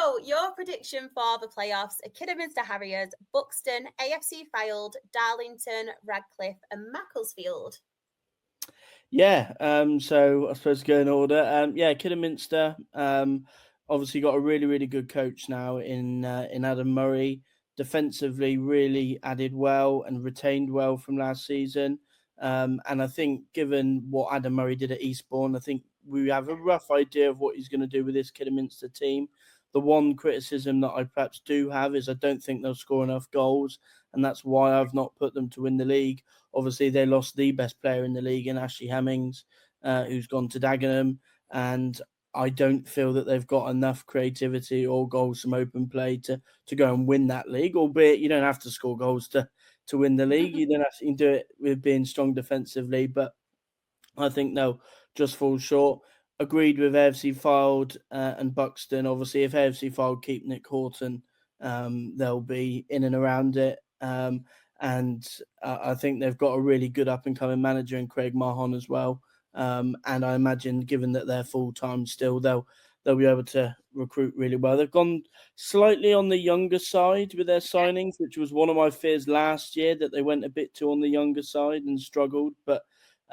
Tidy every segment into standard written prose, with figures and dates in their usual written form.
So, your prediction for the playoffs are Kidderminster Harriers, Buxton, AFC Fylde, Darlington, Radcliffe, and Macclesfield. Yeah, so I suppose to go in order. Kidderminster obviously got a really, really good coach now in Adam Murray. Defensively, really added well and retained well from last season. And I think, given what Adam Murray did at Eastbourne, I think we have a rough idea of what he's going to do with this Kidderminster team. The one criticism that I perhaps do have is I don't think they'll score enough goals, and that's why I've not put them to win the league. Obviously, they lost the best player in the league in Ashley Hemmings, who's gone to Dagenham, and I don't feel that they've got enough creativity or goals from open play to go and win that league. Albeit you don't have to score goals to win the league. You don't have to do it with being strong defensively, but I think they'll just fall short. Agreed with AFC Fylde and Buxton. Obviously, if AFC Fylde keep Nick Horton, they'll be in and around it. And I think they've got a really good up and coming manager in Craig Mahon as well. And I imagine, given that they're full time still, they'll be able to recruit really well. They've gone slightly on the younger side with their signings, which was one of my fears last year, that they went a bit too on the younger side and struggled. But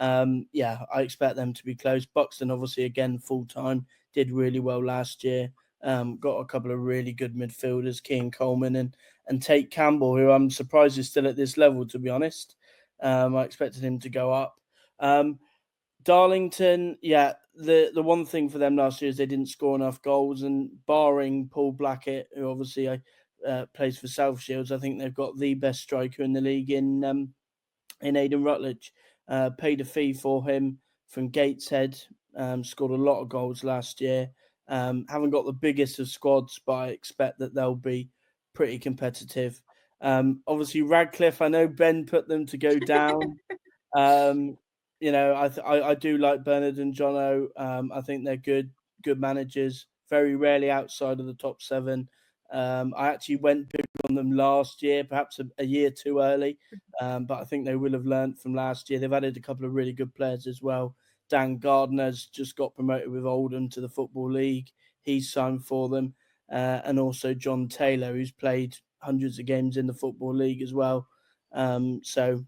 I expect them to be close. Buxton, obviously, again, full time, did really well last year. Got a couple of really good midfielders, Keane Coleman and Tate Campbell, who I'm surprised is still at this level, to be honest. I expected him to go up. Darlington, the one thing for them last year is they didn't score enough goals, and barring Paul Blackett, who obviously plays for South Shields, I think they've got the best striker in the league in Aidan Rutledge. Paid a fee for him from Gateshead. Scored a lot of goals last year. Haven't got the biggest of squads, but I expect that they'll be pretty competitive. Obviously, Radcliffe, I know Ben put them to go down. I do like Bernard and Jono. I think they're good managers. Very rarely outside of the top seven. I actually went big on them last year, perhaps a year too early, but I think they will have learned from last year. They've added a couple of really good players as well. Dan Gardner's just got promoted with Oldham to the Football League. He's signed for them. And also John Taylor, who's played hundreds of games in the Football League as well. So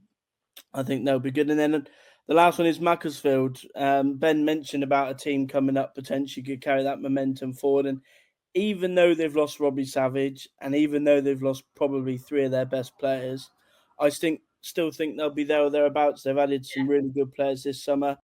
I think they'll be good. And then the last one is Macclesfield. Ben mentioned about a team coming up potentially could carry that momentum forward. And even though they've lost Robbie Savage, and even though they've lost probably three of their best players, I still think they'll be there or thereabouts. They've added some really good players this summer.